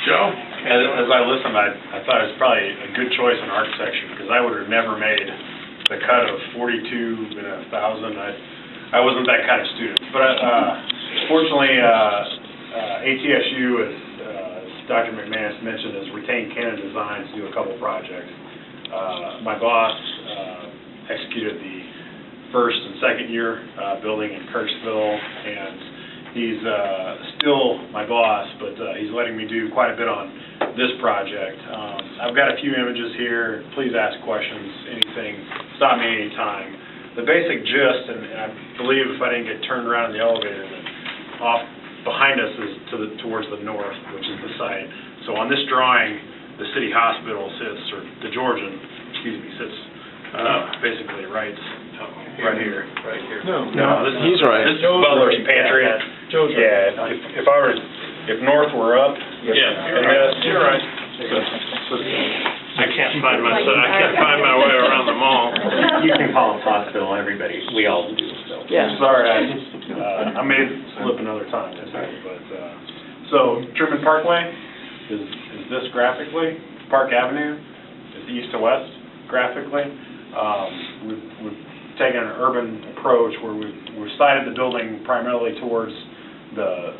Joe? As I listened, I thought it was probably a good choice in architecture, because I would have never made the cut of 42 and 1,000. I wasn't that kind of student. But fortunately, ATSU, as Dr. McManus mentioned, has retained CannonDesign to do a couple projects. My boss executed the first and second year building in Kirksville, and he's still my boss, but he's letting me do quite a bit on this project. I've got a few images here. Please ask questions, anything. Stop me anytime. The basic gist, and I believe if I didn't get turned around in the elevator, that off behind us is towards the north, which is the site. So on this drawing, the city hospital sits, or the Georgian, excuse me, sits basically right here. Right here. No, he's right. This is Butler's Pantry. Joe's right. Yeah, if north were up. Yeah, you're right. I can't find my way around the mall. You can call us hospital, everybody, we all do, so. Yeah. Sorry, I may slip another time, but, so Truman Parkway is this graphically. Park Avenue is east to west graphically. We've taken an urban approach where we've sited the building primarily towards the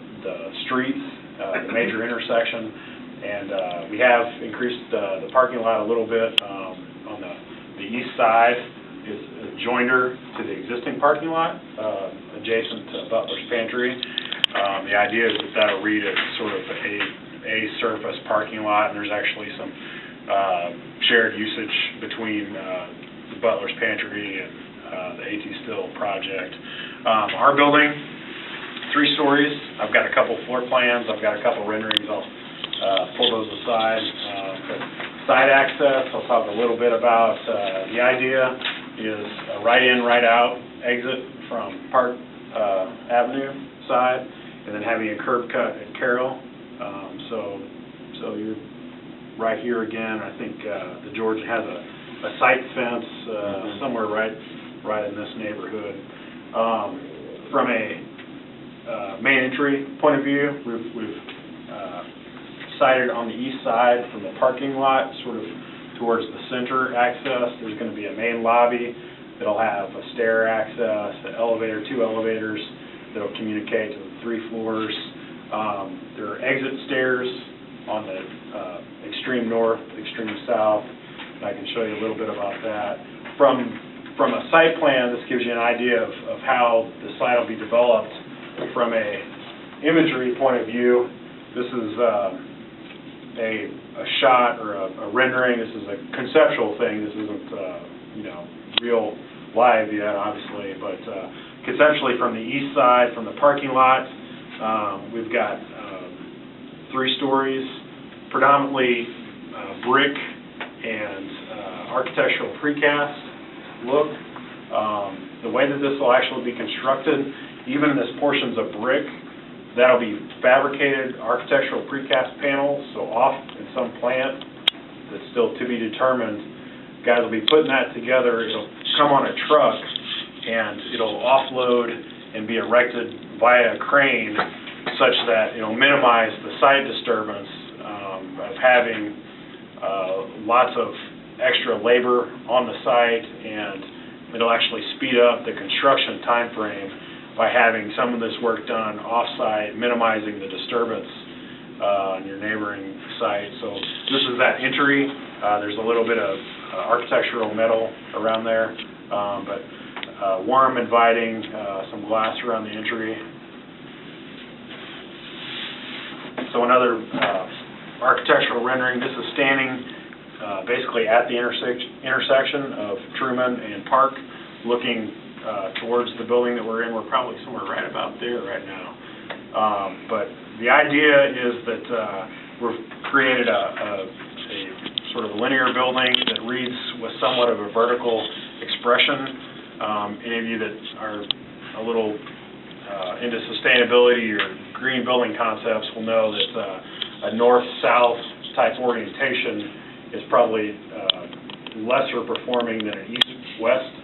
streets, the major intersection, and we have increased the parking lot a little bit. On the east side is a joinder to the existing parking lot, adjacent to Butler's Pantry. The idea is that that'll read as sort of a surface parking lot, and there's actually some shared usage between the Butler's Pantry and the AT Still project. Our building, 3 stories. I've got a couple floor plans. I've got a couple renderings. I'll pull those aside. But side access, I'll talk a little bit about. The idea is a right-in, right-out exit from Park Avenue side, and then having a curb cut at Carroll. So you're right here again. I think the Georgia has a sight fence somewhere right in this neighborhood. From a main entry point of view, we've sited on the east side from the parking lot, sort of towards the center access. There's going to be a main lobby that'll have a stair access, an elevator, 2 elevators that'll communicate to the 3 floors. There are exit stairs on the extreme north, extreme south, and I can show you a little bit about that. From a site plan, this gives you an idea of how the site will be developed. From a imagery point of view, this is a shot or a rendering. This is a conceptual thing. This isn't real live yet, obviously, but conceptually from the east side, from the parking lot, we've got 3 stories, predominantly brick and architectural precast look. The way that this will actually be constructed, even in this portions of brick, that'll be fabricated architectural precast panels, so off in some plant that's still to be determined. Guys will be putting that together. It'll come on a truck, and it'll offload and be erected via a crane, such that it'll minimize the site disturbance of having lots of extra labor on the site, and it'll actually speed up the construction time frame by having some of this work done off-site, minimizing the disturbance on your neighboring site. So this is that entry. There's a little bit of architectural metal around there, but warm, inviting, some glass around the entry. So another architectural rendering. This is standing basically at the intersection of Truman and Park, looking towards the building that we're in. We're probably somewhere right about there right now. But the idea is that we've created a sort of linear building that reads with somewhat of a vertical expression. Any of you that are a little into sustainability or green building concepts will know that a north-south type orientation is probably lesser performing than an east-west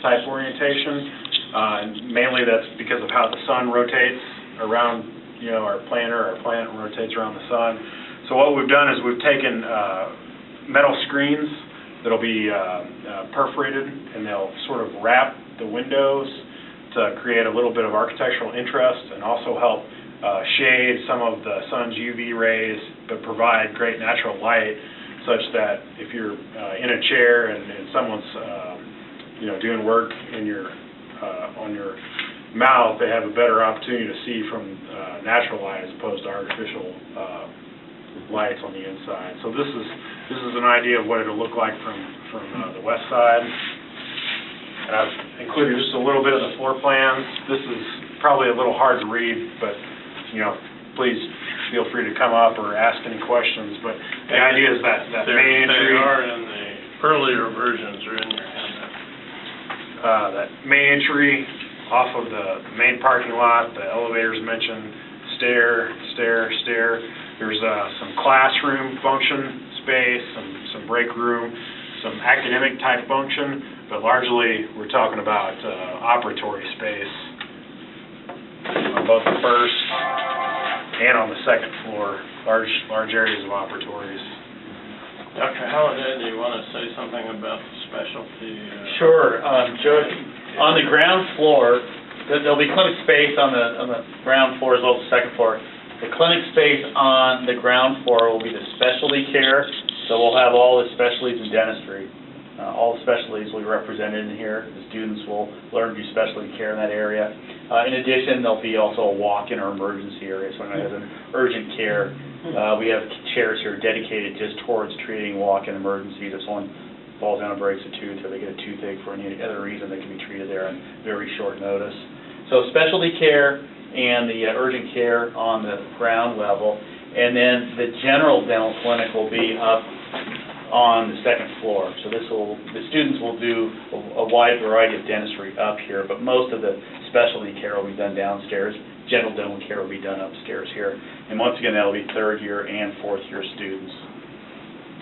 type orientation. Mainly that's because of how the sun rotates around, our plant rotates around the sun. So what we've done is we've taken metal screens that'll be perforated, and they'll sort of wrap the windows to create a little bit of architectural interest and also help shade some of the sun's UV rays, but provide great natural light, such that if you're in a chair and someone's doing work in your on your mouth, they have a better opportunity to see from natural light as opposed to artificial lights on the inside. So this is an idea of what it'll look like from the west side. And I've included just a little bit of the floor plans. This is probably a little hard to read, but please feel free to come up or ask any questions. But the idea is that main entry. They are in the earlier versions are in your handout. That main entry off of the main parking lot, the elevators mentioned, stair. There's some classroom function space, some break room, some academic type function, but largely we're talking about operatory space on both the first and on the second floor, large areas of operatories. Dr. Halliday, do you want to say something about the specialty? Sure. Joe, on the ground floor, there'll be clinic space on the ground floor as well as the second floor. The clinic space on the ground floor will be the specialty care, so we'll have all the specialties in dentistry. All the specialties will be represented in here. The students will learn to do specialty care in that area. In addition, there'll be also a walk-in or emergency area, so when there's an urgent care, we have chairs here dedicated just towards treating walk-in emergencies. If someone falls down and breaks a tooth, or they get a toothache for any other reason, they can be treated there on very short notice. So specialty care and the urgent care on the ground level, and then the general dental clinic will be up on the second floor. So the students will do a wide variety of dentistry up here, but most of the specialty care will be done downstairs. General dental care will be done upstairs here. And once again, that'll be third year and fourth year students.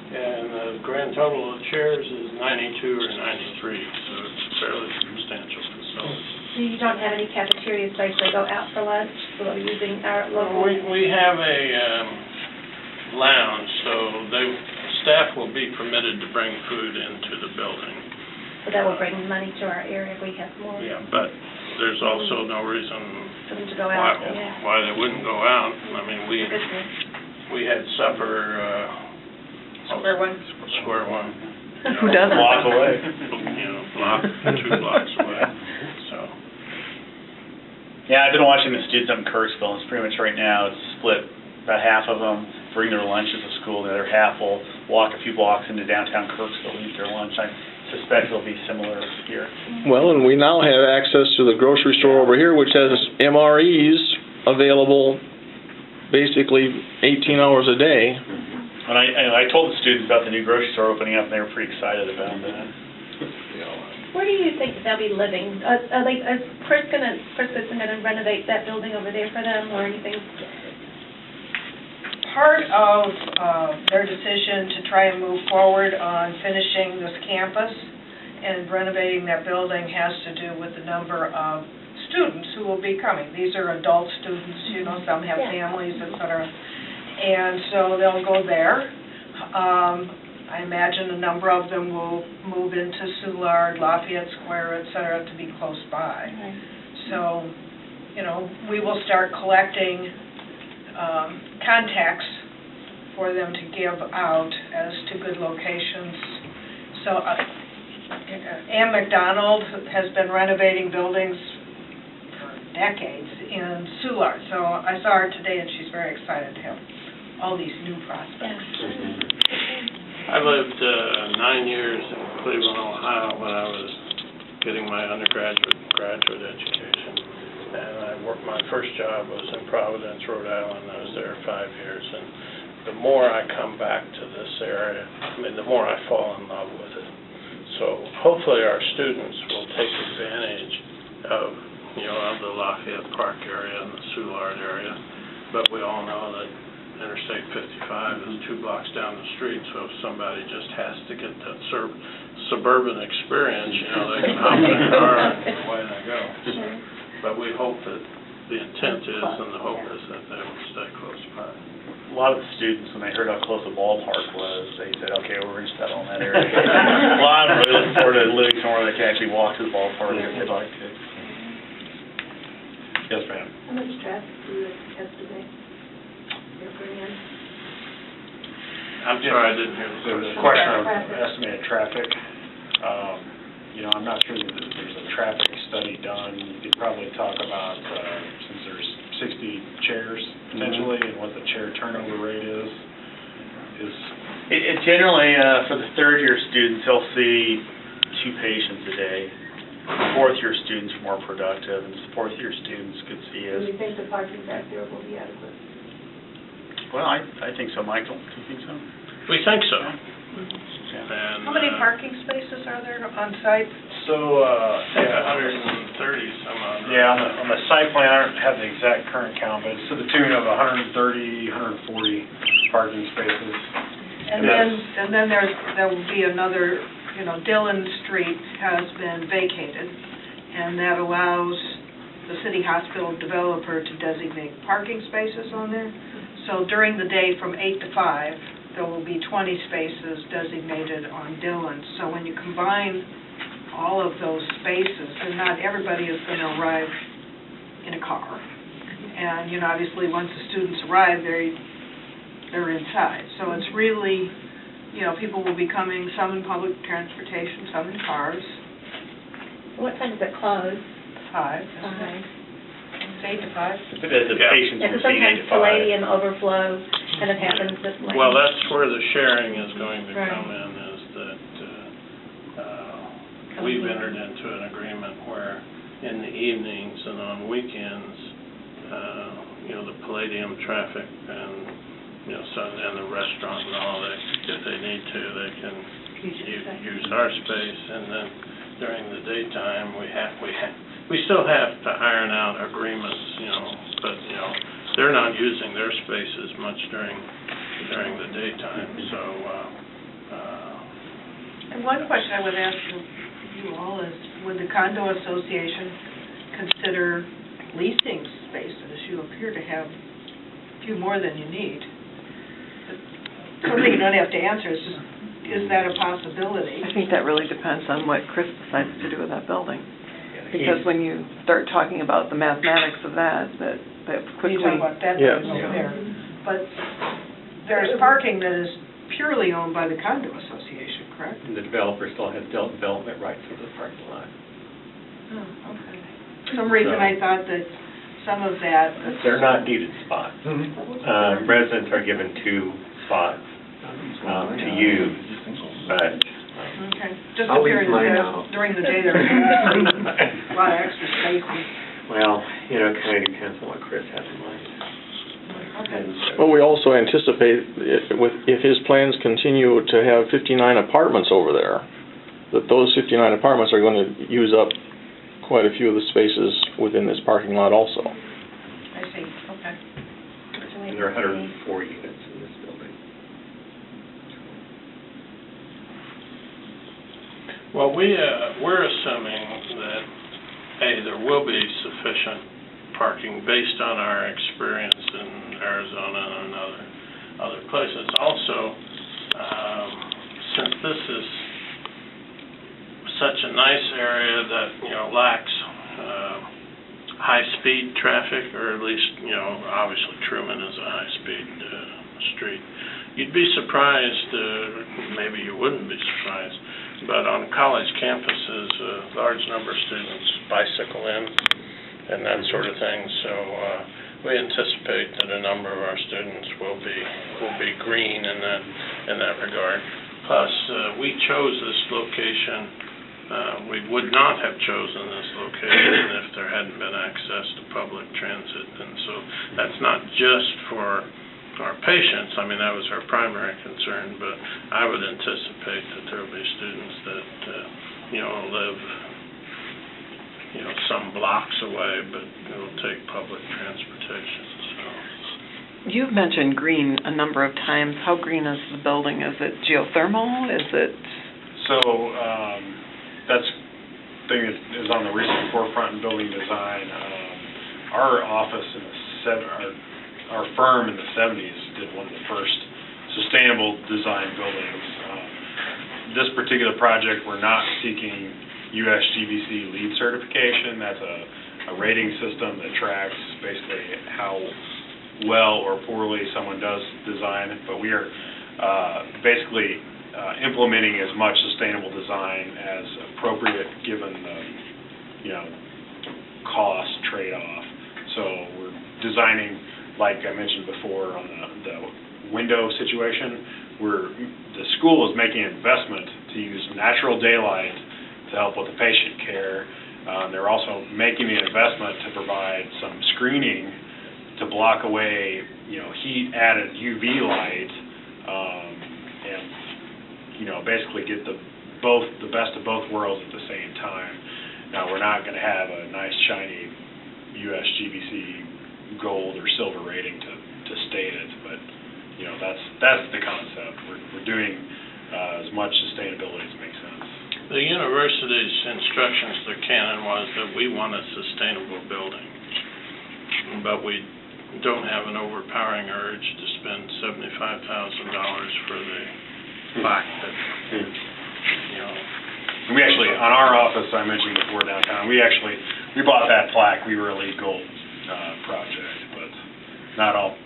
And the grand total of chairs is 92 or 93, so it's a fairly substantial facility. So you don't have any cafeteria space, they go out for lunch, so they're using our local... We have a lounge, so staff will be permitted to bring food into the building. So that will bring money to our area if we have more. Yeah, but there's also no reason For them to go out, why they wouldn't go out. I mean, Good thing. we had supper... Square one. Square one. Who doesn't? Block away. Block, 2 blocks away, so. Yeah, I've been watching the students up in Kirksville, and it's pretty much right now, it's split. About half of them bring their lunches to school, the other half will walk a few blocks into downtown Kirksville and eat their lunch. I suspect it'll be similar here. Well, and we now have access to the grocery store over here, which has MREs available basically 18 hours a day. And I told the students about the new grocery store opening up, and they were pretty excited about that. Where do you think they'll be living? Is Chris Goodson gonna renovate that building over there for them, or anything? Part of their decision to try and move forward on finishing this campus and renovating that building has to do with the number of students who will be coming. These are adult students, some have families, et cetera. And so they'll go there. I imagine a number of them will move into Soulard, Lafayette Square, et cetera, to be close by. Right. So, we will start collecting contacts for them to give out as to good locations. So, Ann McDonald has been renovating buildings for decades in Soulard. So I saw her today, and she's very excited to have all these new prospects. I lived 9 years in Cleveland, Ohio, when I was getting my undergraduate and graduate education. And my first job was in Providence, Rhode Island. I was there 5 years. And the more I come back to this area, the more I fall in love with it. So hopefully our students will take advantage of, of the Lafayette Park area and the Soulard area. But we all know that Interstate 55 is 2 blocks down the street, so if somebody just has to get that suburban experience, they can hop in a car and away they go. But we hope that the intent is and the hope is that they will stay close by. A lot of the students, when they heard how close the ballpark was, they said, okay, we're going to settle in that area. A lot of them really look forward to living somewhere they can actually walk to the ballpark if they'd like to. Yes, ma'am. How much traffic do you estimate? I'm sorry, I didn't hear the So the question. question of estimated traffic, you know, I'm not sure that there's a traffic study done. You could probably talk about, since there's 60 chairs potentially, and what the chair turnover rate is. It generally, for the third-year students, they'll see 2 patients a day. Fourth-year students are more productive, and fourth-year students could see Do us. you think the parking back there will be adequate? Well, I think so, Michael. Do you think so? We think so. Yeah. And, How many parking spaces are there on site? So, I think 130 some odd. yeah, on the site plan, I don't have the exact current count, but it's to the tune of 130, 140 parking spaces. And then there will be another, you know, Dillon Street has been vacated, and that allows the city hospital developer to designate parking spaces on there. So during the day from 8 to 5, there will be 20 spaces designated on Dillon. So when you combine all of those spaces, and not everybody is going to arrive in a car. And, you know, obviously, once the students arrive, they're inside. So it's really, you know, people will be coming, some in public transportation, some in cars. What time does it close? 5, isn't it? It's 8 to 5. The Yeah. patients Is were it seeing 8 sometimes to 5. palladium overflow, and it happens this way? Well, that's where the sharing is going to Right. come in, is that we've entered into an agreement where in the evenings and on weekends, you know, the Palladium traffic and, you know, and the restaurant and all that, if they need to, they can use our space. And then during the daytime, we still have to iron out agreements, you know, but, you know, they're not using their spaces much during the daytime, so, And one question I would ask you all is, would the condo association consider leasing spaces? You appear to have a few more than you need. Something you don't have to answer, is just, is that a possibility? I think that really depends on what Chris decides to do with that building. Because when you start talking about the mathematics of that quickly... You talk about that Yes. over there. But there's parking that is purely owned by the condo association, correct? And the developer still has development rights over the parking lot. Oh, okay. For some reason, I thought that some of that... They're not deeded spots. Residents are given 2 spots to use, but... Okay, just I'll leave appearing mine that out. during the day there's a lot of extra spaces. Well, you know, it kind of depends on what Chris has in mind. Okay. Well, we also anticipate, if his plans continue to have 59 apartments over there, that those 59 apartments are going to use up quite a few of the spaces within this parking lot also. I see, okay. And there are 104 units in this building. well, we're assuming that, there will be sufficient parking based on our experience in Arizona and other places. Also, since this is such a nice area that, you know, lacks high-speed traffic, or at least, you know, obviously Truman is a high-speed street. You'd be surprised, maybe you wouldn't be surprised, but on college campuses, a large number of students bicycle in and that sort of thing. So we anticipate that a number of our students will be green in that regard. Plus, we chose this location. We would not have chosen this location if there hadn't been access to public transit. And so that's not just for our patients. I mean, that was our primary concern, but I would anticipate that there will be students that, you know, live, you know, some blocks away, but will take public transportation, so. You've mentioned green a number of times. How green is the building? Is it geothermal? Is it... So, that's thing is on the recent forefront in building design. our office in the our firm in the 70s did one of the first sustainable design buildings. This particular project, we're not seeking USGBC LEED certification. That's a rating system that tracks basically how well or poorly someone does design, but we are basically implementing as much sustainable design as appropriate given the, cost trade-off. So we're designing, like I mentioned before, on the window situation, the school is making an investment to use natural daylight to help with the patient care. They're also making the investment to provide some screening to block away, heat-added UV light, and, basically get the best of both worlds at the same time. Now, we're not going to have a nice, shiny USGBC gold or silver rating to state it, but, that's the concept. We're doing as much sustainability as makes sense. The university's instructions to Cannon was that we want a sustainable building, but we don't have an overpowering urge to spend $75,000 for the plaque that, We actually, on our office, I mentioned before downtown, we bought that plaque. We were a LEED Gold project, but not all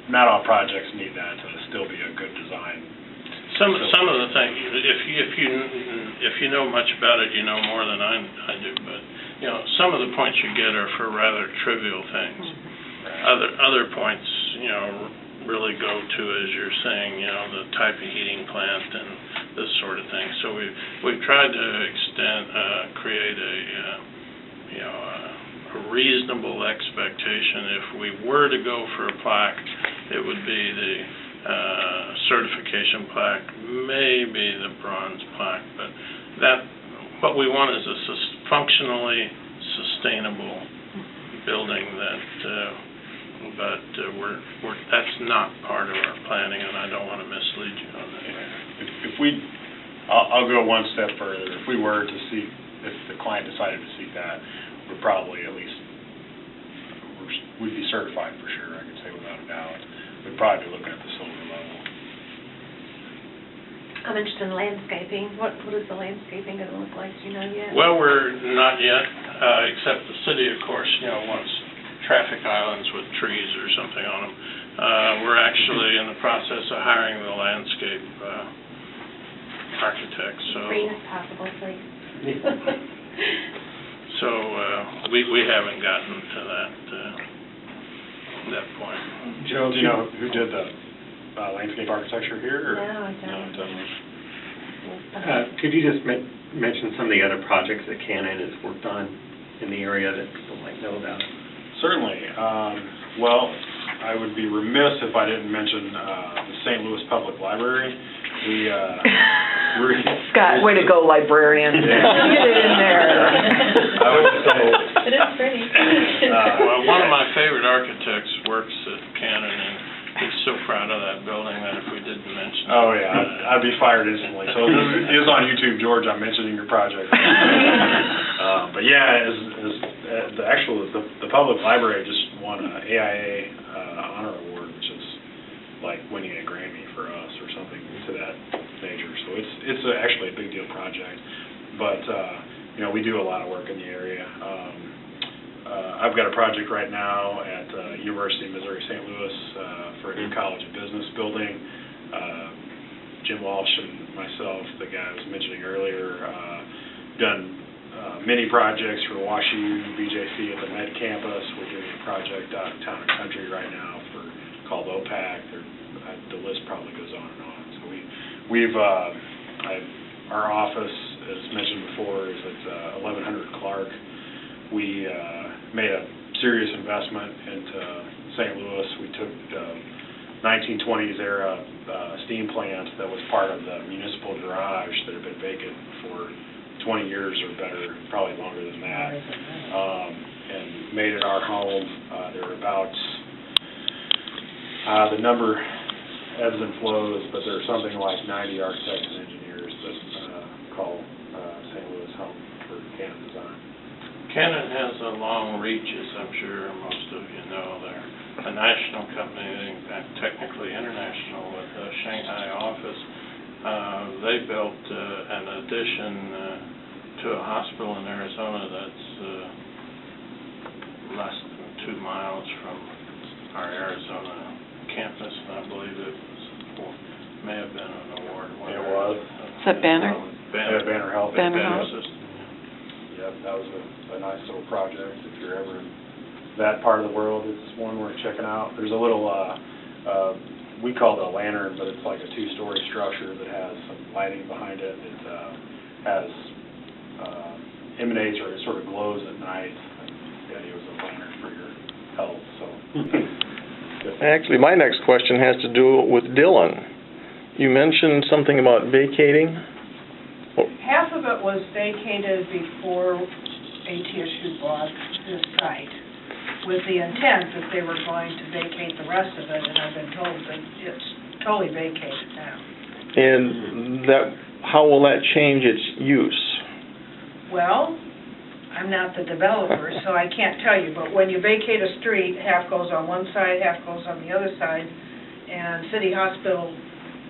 projects need that to still be a good design. Some of the things, if you know much about it, you know more than I do. But some of the points you get are for rather trivial things. Other points, really go to, as you're saying, the type of heating plant and this sort of thing. So we've tried to create a reasonable expectation. If we were to go for a plaque, it would be the certification plaque, maybe the bronze plaque, but what we want is a functionally sustainable building but that's not part of our planning, and I don't want to mislead you on that. I'll go one step further. If we were to seek, if the client decided to seek that, we'd probably we'd be certified for sure, I could say without a doubt. We'd probably be looking at the silver level. I'm interested in landscaping. What is the landscaping going to look like? Do you know yet? Well, we're not yet, except the city, of course, wants traffic islands with trees or something on them. We're actually in the process of hiring the landscape architect. So green as possible, please. So we haven't gotten to that point. Joe, do you know who did the landscape architecture here? Or? No, I don't. Could you just mention some of the other projects that Cannon has worked on in the area that people might know about? Certainly. Well, I would be remiss if I didn't mention the St. Louis Public Library. Scott, way to go, librarian. Get it in there. I would say. It is pretty. Well, one of my favorite architects works at Cannon, and he's so proud of that building that if we didn't mention it. Oh, yeah, I'd be fired instantly. So this is on YouTube, George. I'm mentioning your project. But yeah, the public library just won an AIA honor award, which is like winning a Grammy for us or something to that nature. So it's actually a big deal project. But we do a lot of work in the area. I've got a project right now at University of Missouri St. Louis for a new College of Business building. Jim Walsh and myself, the guy I was mentioning earlier, done many projects for WashU, BJC at the Med campus. We're doing a project out in Town and Country right now called OPAC. The list probably goes on and on. So our office, as mentioned before, is at 1100 Clark. We made a serious investment into St. Louis. We took the 1920s era steam plant that was part of the municipal garage that had been vacant for 20 years or better, probably longer than that, and made it our home. There were about, the number ebbs and flows, but there's something like 90 architects and engineers that call St. Louis home for CannonDesign. Cannon has a long reach, as I'm sure most of you a national company, in fact technically international, with a Shanghai office. They built an addition to a hospital in Arizona that's less than 2 miles from our Arizona campus, and I believe it was, may have been an award winner. It was. Is that Banner? Banner Health. Banner Banner Health. System. Yep, that was a nice little project. If you're ever in that part of the world, it's one worth checking out. There's a little, we call it a lantern, but it's like a 2-story structure that has some lighting behind it. It has, emanates, or it sort of glows at night. The idea was a lantern for your health, so. Actually, my next question has to do with Dillon. You mentioned something about vacating? Half of it was vacated before ATSU bought this site, with the intent that they were going to vacate the rest of it, and I've been told that it's totally vacated now. And that, how will that change its use? Well, I'm not the developer, so I can't tell you, but when you vacate a street, half goes on one side, half goes on the other side, and City Hospital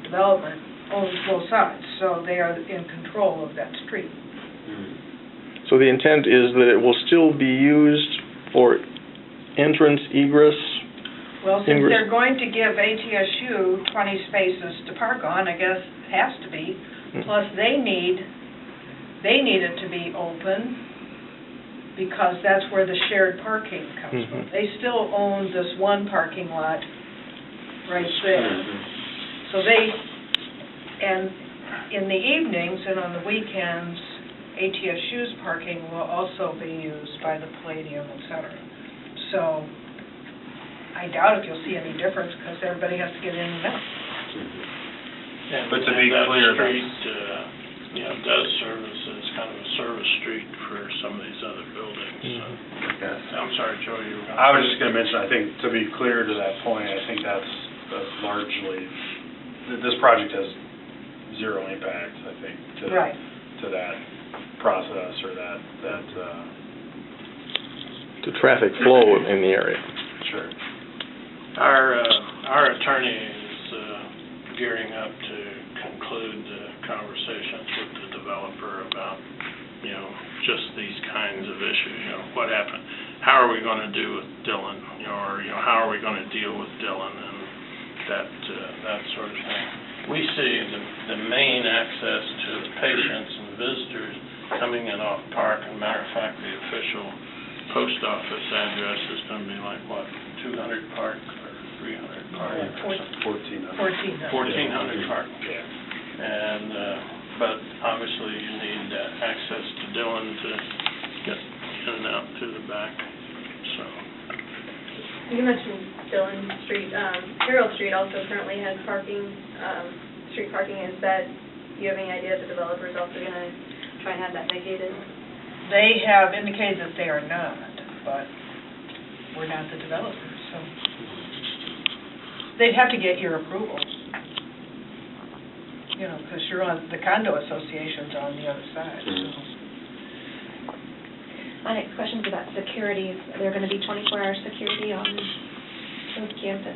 Development owns both sides, so they are in control of that street. So the intent is that it will still be used for entrance, egress? Well, since Ingress. they're going to give ATSU 20 spaces to park on, I guess it has to be, plus they need it to be open, because that's where the shared parking comes from. They still own this one parking lot right there. So and in the evenings and on the weekends, ATSU's parking will also be used by the Palladium, et cetera. So I doubt if you'll see any difference, because everybody has to get in and out. But to be clear, that street, does serve as kind of a service street for some of these other buildings. So. Yes. I'm sorry, Joe, you were going to... I was just going to mention, I think, to be clear to that point, I think that's largely, this project has zero impact, I think, to that process or that To traffic flow in the area. Sure. Our attorney is gearing up to conclude conversations with the developer about, just these kinds of issues. What happened? How are we going to do with Dillon? Or how are we going to deal with Dillon and that sort of thing. We see the main access to the patients and visitors coming in off Park. As a matter of fact, the official post office address is going to be like, what, 200 Park or 300 Park? 1400 Park. Yeah. And, but obviously you need access to Dillon to get in and out through the back, so. You mentioned Dillon Street. Carroll Street also currently has parking, street parking instead. Do you have any idea if the developer is also going to try and have that vacated? They have indicated that they are not, but we're not the developers, so. They'd have to get your approval. Because you're on, the condo association's on the other side, so. My next question is about security. Is there going to be 24-hour security on the campus?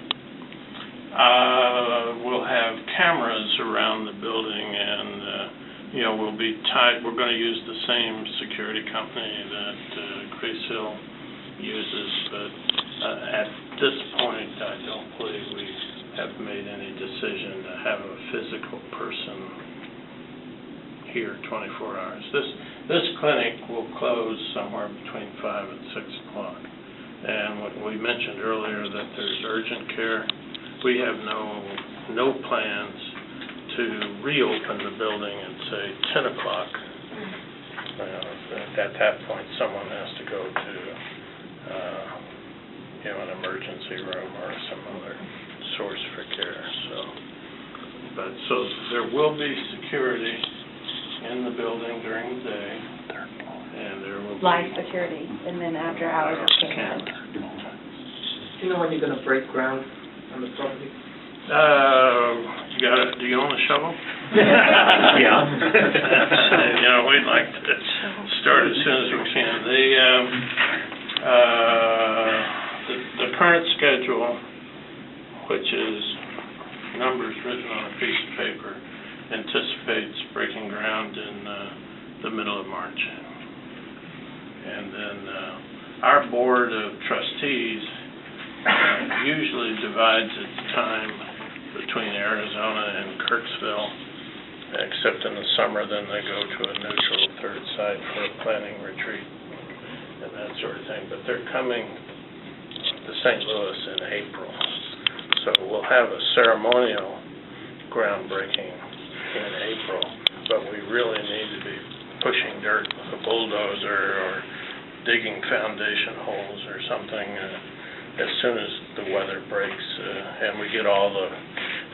We'll have cameras around the building, and we'll be tied. We're going to use the same security company that Grace Hill uses, but at this point, I don't believe we have made any decision to have a physical person here 24 hours. This clinic will close somewhere between 5 and 6 o'clock. And what we mentioned earlier, that there's urgent care. We have no plans to reopen the building at, say, 10 o'clock. At that point, someone has to go to an emergency room or some other source for care. So there will be security in the building during the day, and there will be Live security, and then after hours of cameras. Do you know when you're going to break ground on the property? Do you own a shovel? Yeah. We'd like to start as soon as we can. The current schedule, which is numbers written on a piece of paper, anticipates breaking ground in the middle of March. And then our board of trustees usually divides its time between Arizona and Kirksville, except in the summer, then they go to a neutral third site for a planning retreat and that sort of thing. But they're coming to St. Louis in April. So we'll have a ceremonial groundbreaking in April, but we really need to be pushing dirt with a bulldozer or digging foundation holes or something as soon as the weather breaks and we get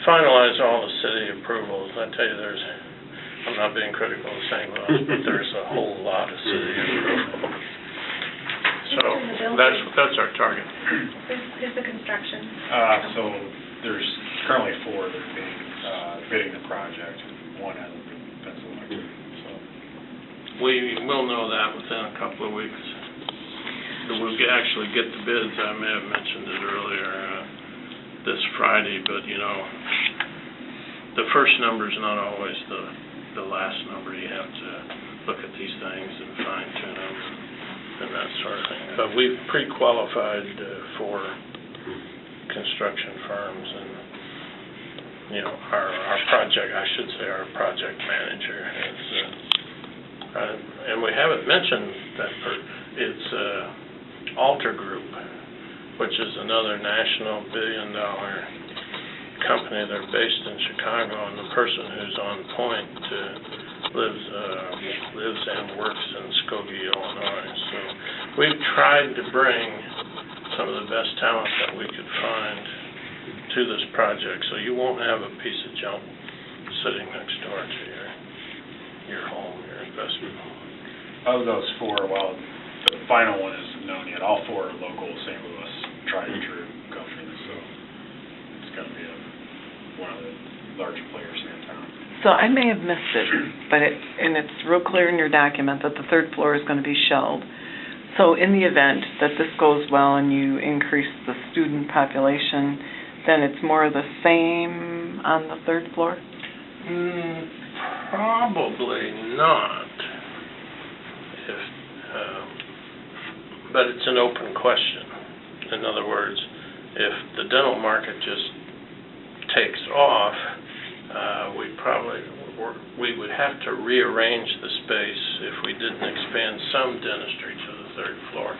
finalize all the city approvals. I tell you, I'm not being critical of St. Louis, but there's a whole lot of city approvals. So that's our target. Is the construction? So there's currently 4 that are being, bidding the project. 1 hasn't been selected, so. We will know that within a couple of weeks. We'll actually get the bids. I may have mentioned it earlier this Friday, but the first number is not always the last number. You have to look at these things and fine tune them and that sort of thing. But we've pre-qualified 4 construction firms, and our project, I should say, our project manager has, and we haven't mentioned that it's Alter Group, which is another national billion-dollar company. They're based in Chicago, and the person who's on point lives and works in Skokie, Illinois. So we've tried to bring some of the best talent that we could find to this project, so you won't have a piece of junk sitting next door to your home, your investment home. Of those 4, well, the final one isn't known yet. All 4 are local St. Louis tried-and-true companies, so it's going to be one of the larger players in town. So I may have missed it, but it's real clear in your document that the 3rd floor is going to be shelled. So in the event that this goes well and you increase the student population, then it's more of the same on the 3rd floor? Probably not. But it's an open question. In other words, if the dental market just takes off, we would have to rearrange the space if we didn't expand some dentistry to the 3rd floor.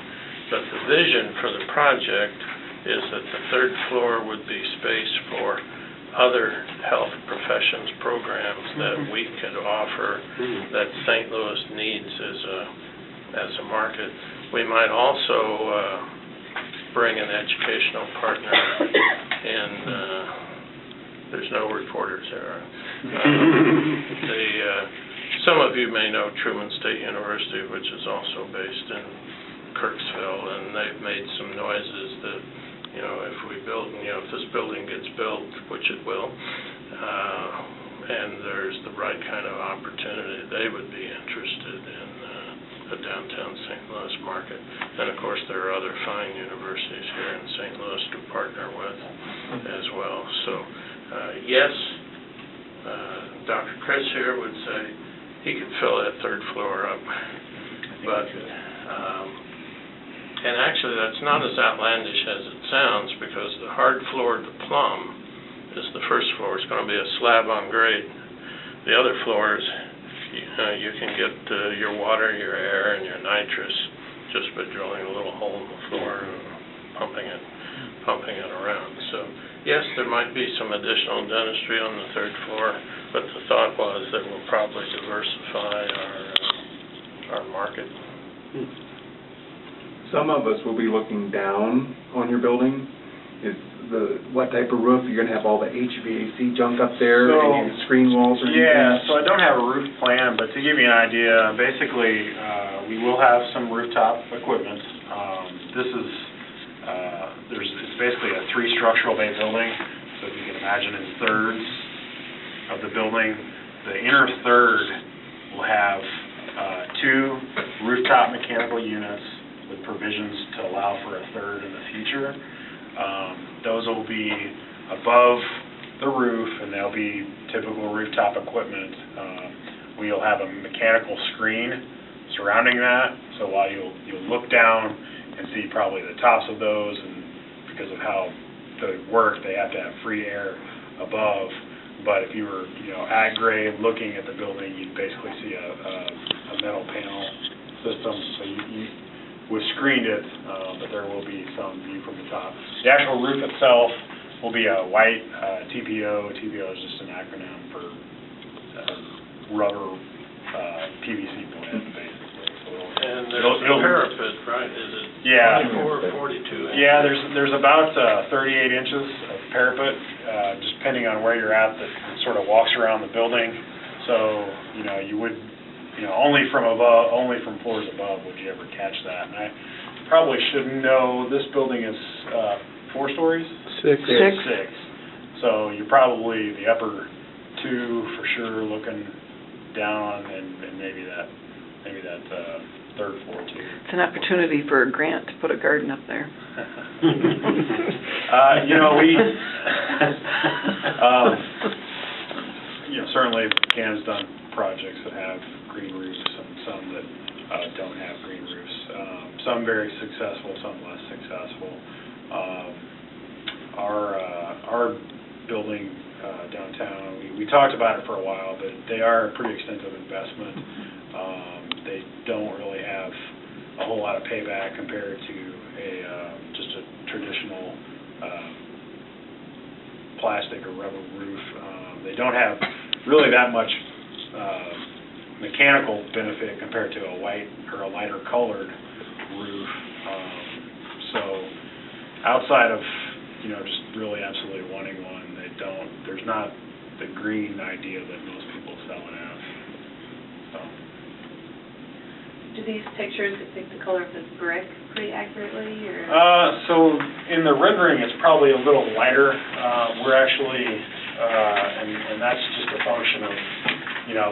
But the vision for the project is that the 3rd floor would be space for other health professions programs that we could offer that St. Louis needs as a market. We might also bring an educational partner in. There's no reporters there. Some of you may know Truman State University, which is also based in Kirksville, and they've made some noises that, if we build, if this building gets built, which it will, and there's the right kind of opportunity, they would be interested in the downtown St. Louis market. And of course, there are other fine universities here in St. Louis to partner with as well. So, yes, Dr. Chris here would say he could fill that 3rd floor up, but and actually that's not as outlandish as it sounds, because the hard floor, the plumb, is the 1st floor. It's going to be a slab on grade. The other floors, you can get your water, your air, and your nitrous just by drilling a little hole in the floor and pumping it around. So yes, there might be some additional dentistry on the 3rd floor, but the thought was that we'll probably diversify our market. Some of us will be looking down on your building. What type of roof? You're going to have all the HVAC junk up there, any screen walls or anything? Yeah, so I don't have a roof plan, but to give you an idea, basically, we will have some rooftop equipment. It's basically a 3 structural bay building, so if you can imagine in thirds of the building, the inner third will have 2 rooftop mechanical units with provisions to allow for a 3rd in the future. Those will be above the roof, and they'll be typical rooftop equipment. We'll have a mechanical screen surrounding that, so while you'll look down and see probably the tops of those, and because of how they work, they have to have free air above. But if you were, at grade looking at the building, you'd basically see a metal panel system. So we've screened it, but there will be some view from the top. The actual roof itself will be a white TPO. TPO is just an acronym for rubber PVC blend, basically. So And there's a parapet, right? Is it Yeah. 24 or 42 inches? Yeah, there's about 38 inches of parapet, just depending on where you're at, that sort of walks around the building. So, you would, only from floors above would you ever catch that. And I probably should know, this building is 4 stories? Six. Six. So you're probably the upper 2 for sure, looking down, and maybe that third floor too. It's an opportunity for a grant to put a garden up there. Certainly Cannon's done projects that have green roofs and some that don't have green roofs. Some very successful, some less successful. Our building downtown, we talked about it for a while, but they are a pretty extensive investment. They don't really have a whole lot of payback compared to just a traditional plastic or rubber roof. They don't have really that much mechanical benefit compared to a white or a lighter colored roof. So outside of just really absolutely wanting one, there's not the green idea that most people sell it as. So. Do these pictures depict the color of the brick pretty accurately, or? So in the rendering, it's probably a little lighter. We're actually, and that's just a function of,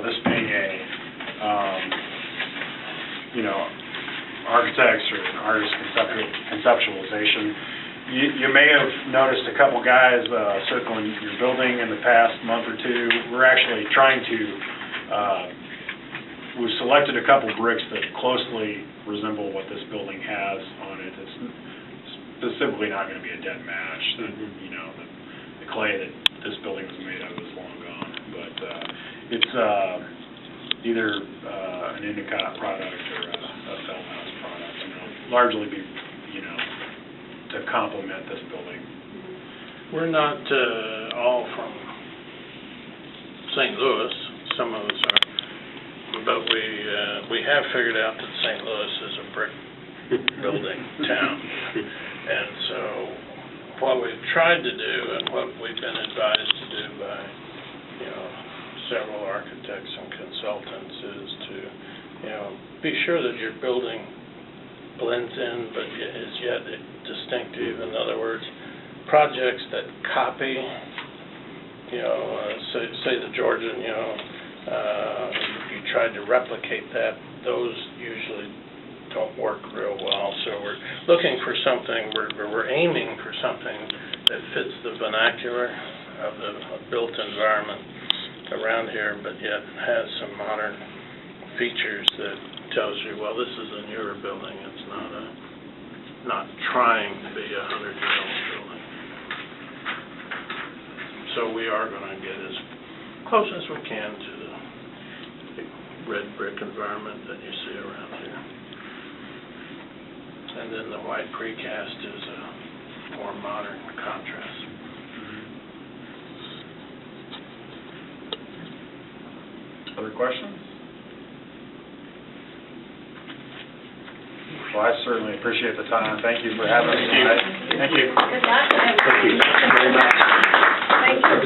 this being a, architects or an artist conceptualization. You may have noticed a couple guys circling your building in the past month or two. We're actually trying to, we've selected a couple bricks that closely resemble what this building has on it. It's specifically not going to be a dead match. The clay that this building was made of is long gone. But it's either an Endicott product or a Feldhouse product. And it'll largely be, to complement this building. We're not all from St. Louis. Some of us are, but we have figured out that St. Louis is a brick building town, and so what we've tried to do and what we've been advised to do by several architects and consultants is to be sure that your building blends in, but is yet distinctive. In other words, projects that copy, say the Georgian, you tried to replicate that, those usually don't work real well. So we're looking for something, we're aiming for something that fits the vernacular of the built environment around here, but yet has some modern features that tells you, well, this is a newer building. It's not trying to be a 100-year-old building. So we are going to get as close as we can to the red brick environment that you see around here. And then the white precast is a more modern contrast. Other questions? Well, I certainly appreciate the time. Thank you for having us tonight. Thank you. Good luck. Thank you very much. Thank you.